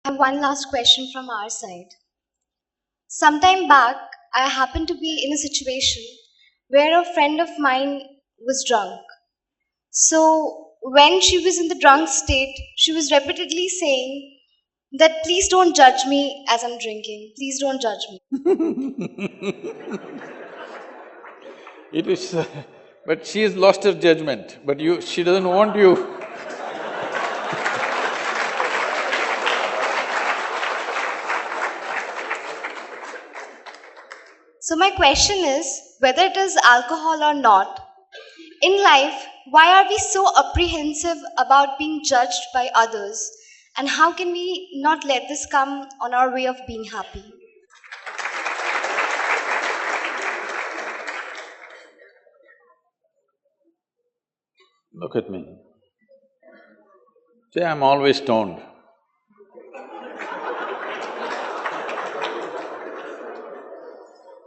have one last question from our side. Sometime back, I happened to be in a situation where a friend of mine was drunk. So, when she was in the drunk state, she was repeatedly saying that please don't judge me as I'm drinking. Please don't judge me. It is… but she has lost her judgment, but she doesn't want you. So, my question is whether it is alcohol or not, in life, why are we so apprehensive about being judged by others? And how can we not let this come on our way of being happy? Look at me. See, I'm always stoned.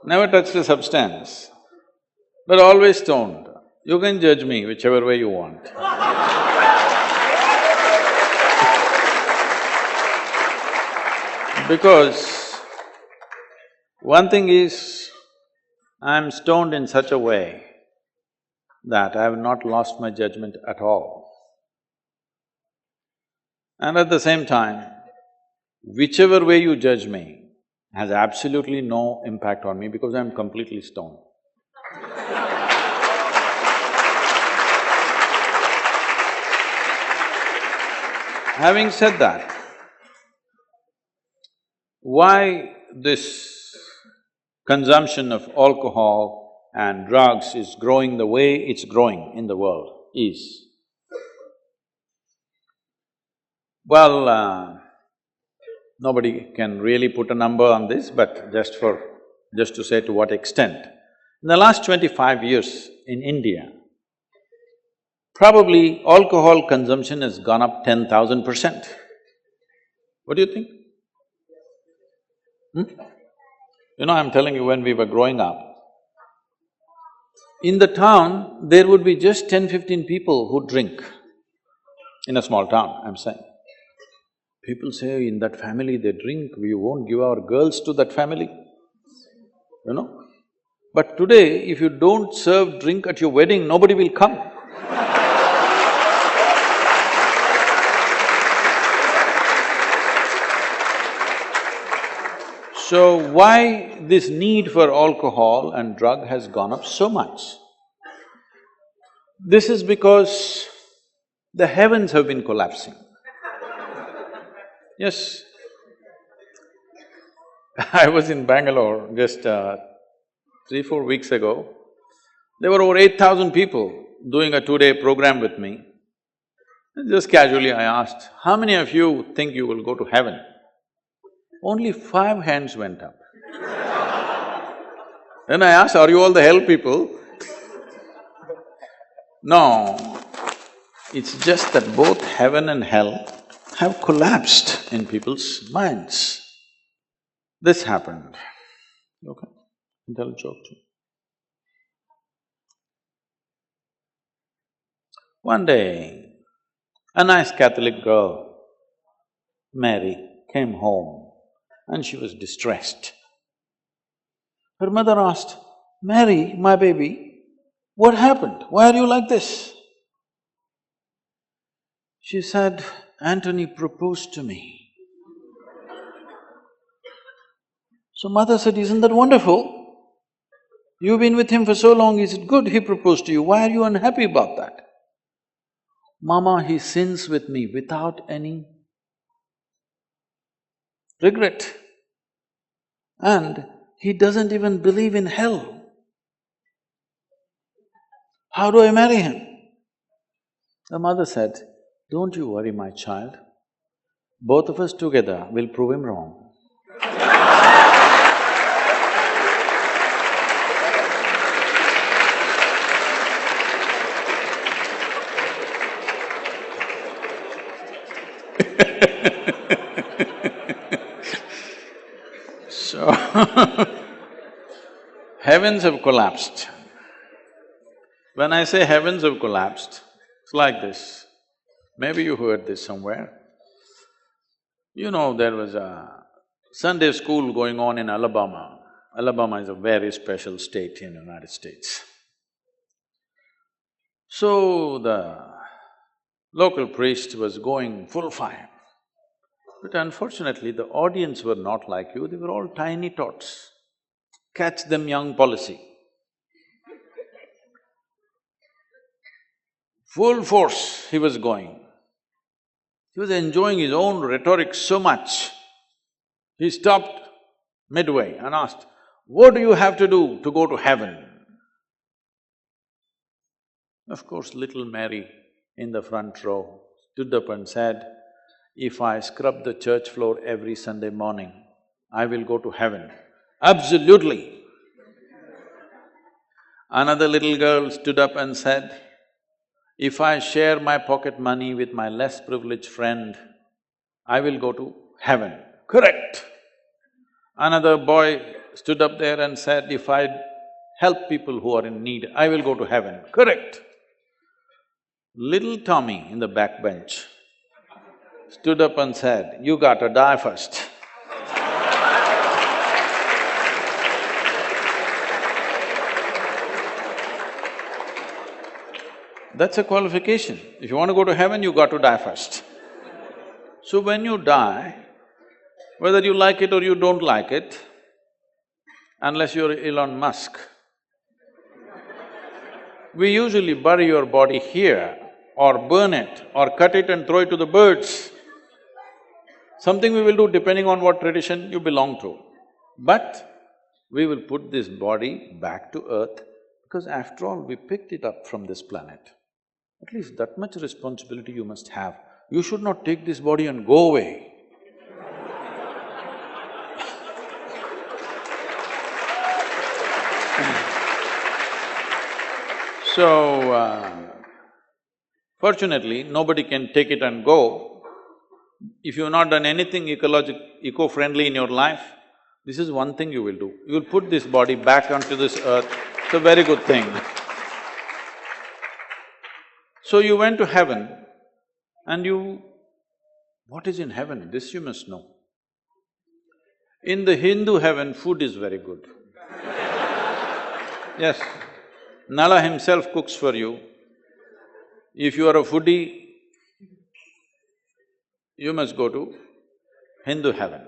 Never touched a substance, but always stoned. You can judge me whichever way you want. Because one thing is, I'm stoned in such a way that I have not lost my judgment at all. And at the same time, whichever way you judge me has absolutely no impact on me because I'm completely stoned. Having said that, why this consumption of alcohol and drugs is growing the way it's growing in the world is… well, nobody can really put a number on this, but just to say to what extent. In the last 25 years in India, probably alcohol consumption has gone up 10,000%. What do you think? You know, I'm telling you, when we were growing up, in the town, there would be just 10-15 people who drink. In a small town, I'm saying. People say, in that family they drink, we won't give our girls to that family, you know. But today, if you don't serve drink at your wedding, nobody will come. So, why this need for alcohol and drug has gone up so much? This is because the heavens have been collapsing. Yes. I was in Bangalore just 3-4 weeks ago. There were over 8,000 people doing a 2-day program with me. And just casually I asked, how many of you think you will go to heaven? Only 5 hands went up. Then I asked, are you all the hell people? No, it's just that both heaven and hell have collapsed in people's minds. This happened. Okay, I'll tell a joke too. One day, a nice Catholic girl, Mary, came home and she was distressed. Her mother asked, Mary, my baby, what happened? Why are you like this? She said, Anthony proposed to me. So mother said, isn't that wonderful? You've been with him for so long, is it good he proposed to you? Why are you unhappy about that? Mama, he sins with me without any regret. And he doesn't even believe in hell. How do I marry him? The mother said, don't you worry, my child. Both of us together will prove him wrong. So, heavens have collapsed. When I say heavens have collapsed, it's like this. Maybe you heard this somewhere. There was a Sunday school going on in Alabama. Alabama is a very special state in the United States. So the local priest was going full fire. But unfortunately, the audience were not like you, they were all tiny tots. Catch them young policy. Full force he was going. He was enjoying his own rhetoric so much. He stopped midway and asked, "What do you have to do to go to heaven?" Of course, little Mary in the front row stood up and said, "If I scrub the church floor every Sunday morning, I will go to heaven." Absolutely. Another little girl stood up and said, "If I share my pocket money with my less privileged friend, I will go to heaven." Correct. Another boy stood up there and said, "If I help people who are in need, I will go to heaven." Correct. Little Tommy in the back bench stood up and said, "You gotta die first." That's a qualification. If you want to go to heaven, you got to die first. So when you die, whether you like it or you don't like it, unless you're Elon Musk, we usually bury your body here or burn it or cut it and throw it to the birds. Something we will do depending on what tradition you belong to. But we will put this body back to earth because after all, we picked it up from this planet. At least that much responsibility you must have. You should not take this body and go away. So, fortunately, nobody can take it and go. If you've not done anything eco-friendly in your life, this is one thing you will do. You will put this body back onto this earth, it's a very good thing. So you went to heaven and what is in heaven? This you must know. In the Hindu heaven, food is very good. Yes, Nala himself cooks for you. If you are a foodie, you must go to Hindu heaven.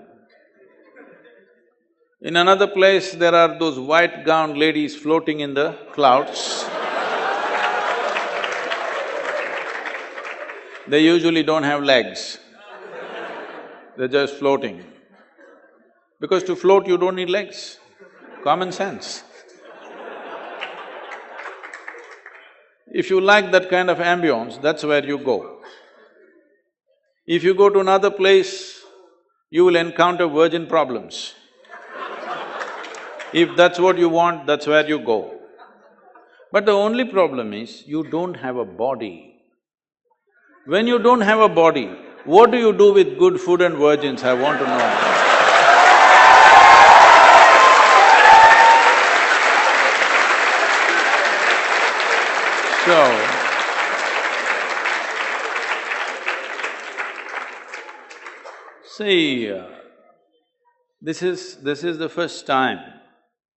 In another place, there are those white-gowned ladies floating in the clouds. They usually don't have legs, they're just floating. Because to float, you don't need legs, common sense. If you like that kind of ambience, that's where you go. If you go to another place, you will encounter virgin problems. If that's what you want, that's where you go. But the only problem is, you don't have a body. When you don't have a body, what do you do with good food and virgins, I want to know. See, this is the first time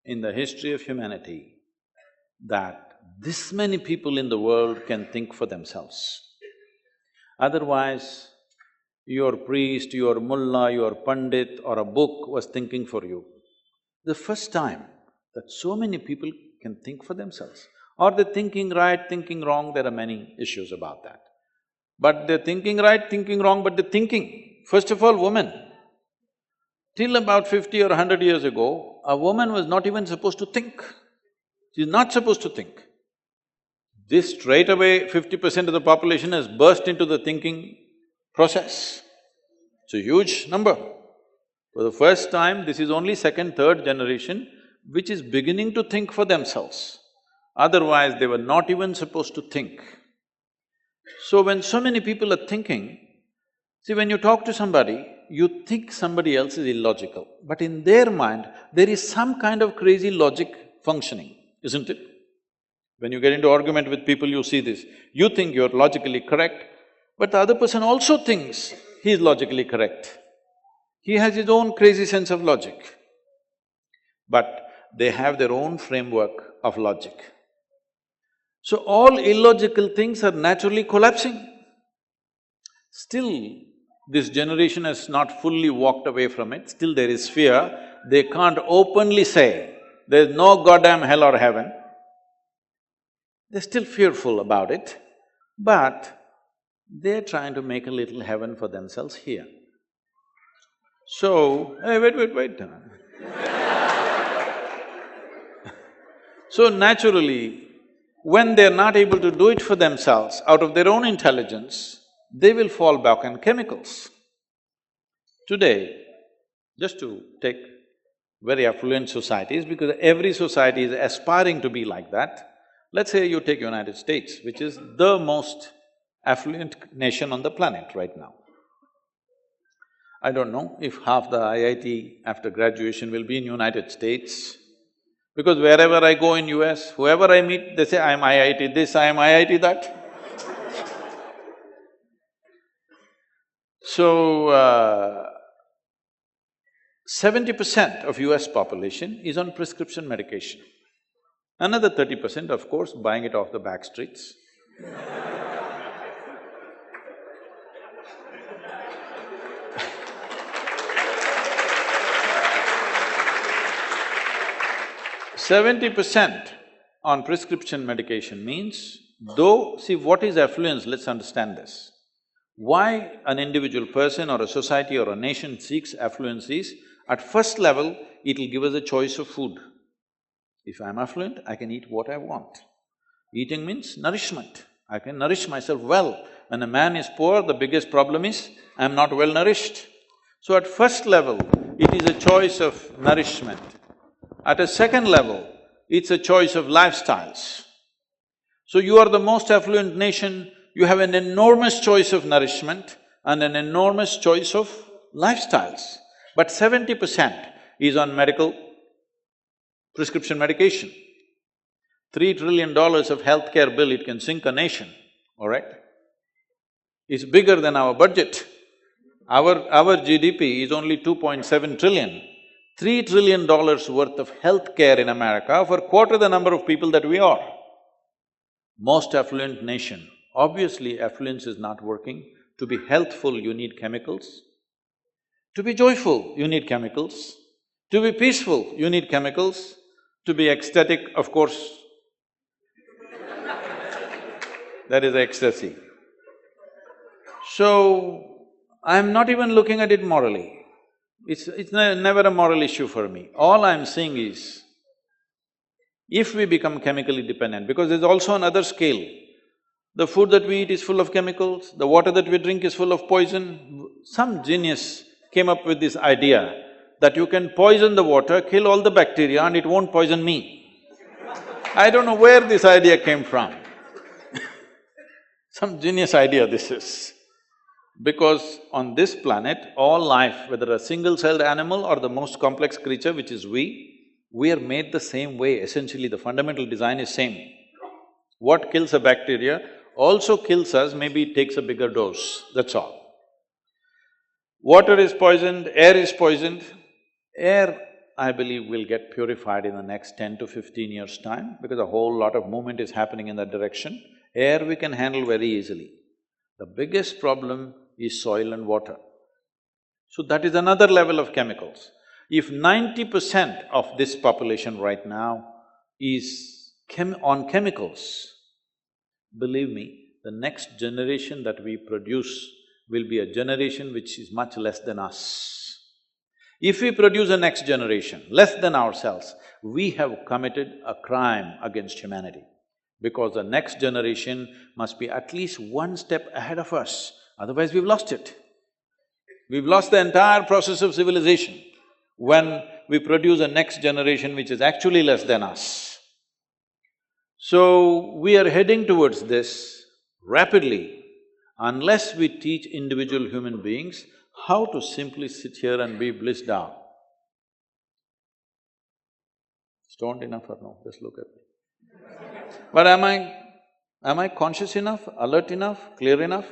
in the history of humanity that this many people in the world can think for themselves. Otherwise, your priest, your mullah, your pandit or a book was thinking for you. The first time that so many people can think for themselves. Are they thinking right, thinking wrong? There are many issues about that. But they're thinking right, thinking wrong, but they're thinking. First of all, women. Till about 50 or 100 years ago, a woman was not even supposed to think. She's not supposed to think. This straight away 50% of the population has burst into the thinking process. It's a huge number. For the first time, this is only second, third generation which is beginning to think for themselves. Otherwise, they were not even supposed to think. So when so many people are thinking, see, when you talk to somebody, you think somebody else is illogical, but in their mind, there is some kind of crazy logic functioning, isn't it? When you get into argument with people, you see this. You think you're logically correct, but the other person also thinks he is logically correct. He has his own crazy sense of logic. But they have their own framework of logic. So all illogical things are naturally collapsing. Still, this generation has not fully walked away from it, still there is fear. They can't openly say, there's no goddamn hell or heaven. They're still fearful about it, but they're trying to make a little heaven for themselves here. So, hey, wait. So naturally, when they're not able to do it for themselves out of their own intelligence, they will fall back on chemicals. Today, just to take very affluent societies, because every society is aspiring to be like that. Let's say you take United States, which is the most affluent nation on the planet right now. I don't know if half the IIT after graduation will be in United States, because wherever I go in US, whoever I meet, they say, I'm IIT this, I'm IIT that. So, 70% of US population is on prescription medication. Another 30%, of course, buying it off the back streets. 70% on prescription medication means, though… See, what is affluence? Let's understand this. Why an individual person or a society or a nation seeks affluence is, at first level, it'll give us a choice of food. If I'm affluent, I can eat what I want. Eating means nourishment. I can nourish myself well. When a man is poor, the biggest problem is, I'm not well nourished. So at first level, it is a choice of nourishment. At a second level, it's a choice of lifestyles. So you are the most affluent nation, you have an enormous choice of nourishment and an enormous choice of lifestyles. But 70% is on medical prescription medication. $3 trillion of healthcare bill, it can sink a nation, all right? It's bigger than our budget. Our GDP is only 2.7 trillion. $3 trillion worth of healthcare in America for quarter the number of people that we are. Most affluent nation, obviously affluence is not working. To be healthful, you need chemicals. To be joyful, you need chemicals. To be peaceful, you need chemicals. To be ecstatic, of course, that is ecstasy. So, I'm not even looking at it morally. It's never a moral issue for me. All I'm saying is, if we become chemically dependent, because there's also another scale. The food that we eat is full of chemicals, the water that we drink is full of poison. Some genius came up with this idea that you can poison the water, kill all the bacteria and it won't poison me. I don't know where this idea came from. Some genius idea this is. Because on this planet, all life, whether a single-celled animal or the most complex creature, which is we are made the same way, essentially the fundamental design is same. What kills a bacteria also kills us, maybe it takes a bigger dose, that's all. Water is poisoned, air is poisoned. Air, I believe, will get purified in the next 10 to 15 years' time because a whole lot of movement is happening in that direction. Air we can handle very easily. The biggest problem is soil and water. So that is another level of chemicals. If 90% of this population right now is on chemicals, believe me, the next generation that we produce will be a generation which is much less than us. If we produce a next generation less than ourselves, we have committed a crime against humanity, because the next generation must be at least one step ahead of us, otherwise we've lost it. We've lost the entire process of civilization when we produce a next generation which is actually less than us. So, we are heading towards this rapidly unless we teach individual human beings how to simply sit here and be blissed out. Stoned enough or no? Just look at me. But am I conscious enough, alert enough, clear enough?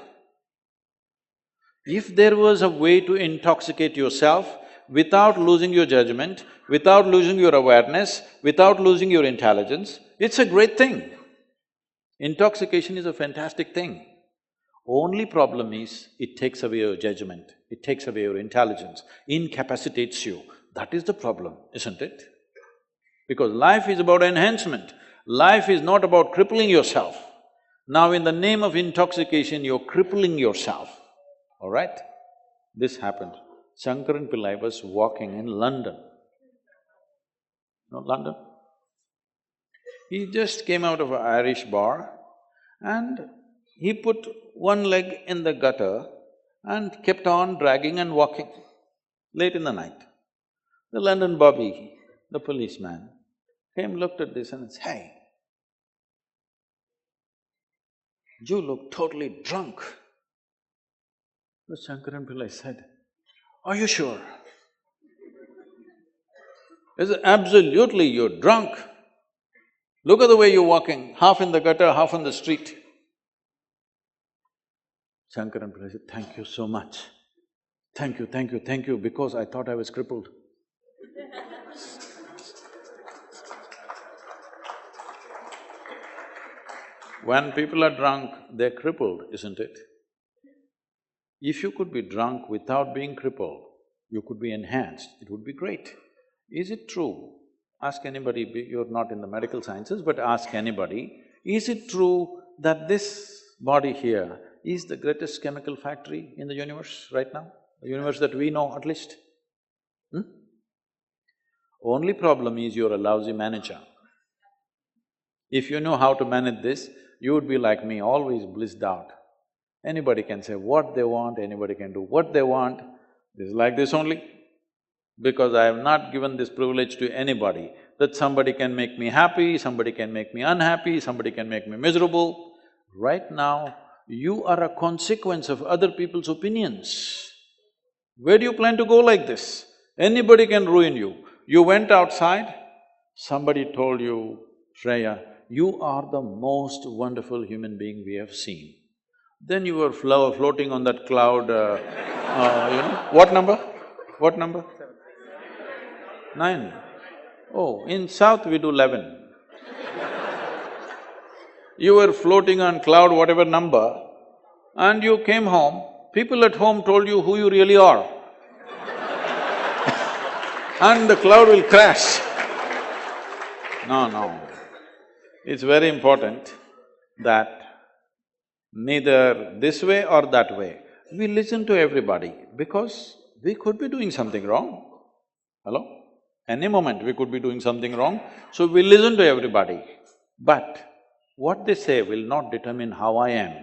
If there was a way to intoxicate yourself without losing your judgment, without losing your awareness, without losing your intelligence, it's a great thing. Intoxication is a fantastic thing. Only problem is, it takes away your judgment, it takes away your intelligence, incapacitates you. That is the problem, isn't it? Because life is about enhancement, life is not about crippling yourself. Now in the name of intoxication, you're crippling yourself, all right? This happened. Shankaran Pillai was walking in London. You know London? He just came out of an Irish bar and he put one leg in the gutter and kept on dragging and walking late in the night. The London bobby, the policeman, came, looked at this and said, "Hey, you look totally drunk." The Shankaran Pillai said, "Are you sure?" He said, "Absolutely, you're drunk. Look at the way you're walking, half in the gutter, half on the street." Shankaran Pillai said, "Thank you so much. Thank you, because I thought I was crippled." When people are drunk, they're crippled, isn't it? If you could be drunk without being crippled, you could be enhanced, it would be great. Is it true? Ask anybody, you're not in the medical sciences, but ask anybody, is it true that this body here is the greatest chemical factory in the universe right now? The universe that we know at least? Only problem is you're a lousy manager. If you know how to manage this, you would be like me, always blissed out. Anybody can say what they want, anybody can do what they want. This is like this only. Because I have not given this privilege to anybody, that somebody can make me happy, somebody can make me unhappy, somebody can make me miserable. Right now, you are a consequence of other people's opinions. Where do you plan to go like this? Anybody can ruin you. You went outside, somebody told you, "Shreya, you are the most wonderful human being we have seen." Then you were floating on that cloud, what number? What number? 9. Oh, in South we do 11. You were floating on cloud whatever number and you came home, people at home told you who you really are and the cloud will crash. No. It's very important that neither this way or that way, we listen to everybody because we could be doing something wrong. Hello? Any moment we could be doing something wrong, so we listen to everybody. But what they say will not determine how I am.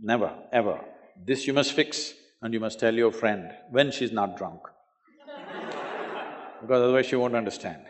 Never, ever. This you must fix and you must tell your friend when she's not drunk because otherwise she won't understand.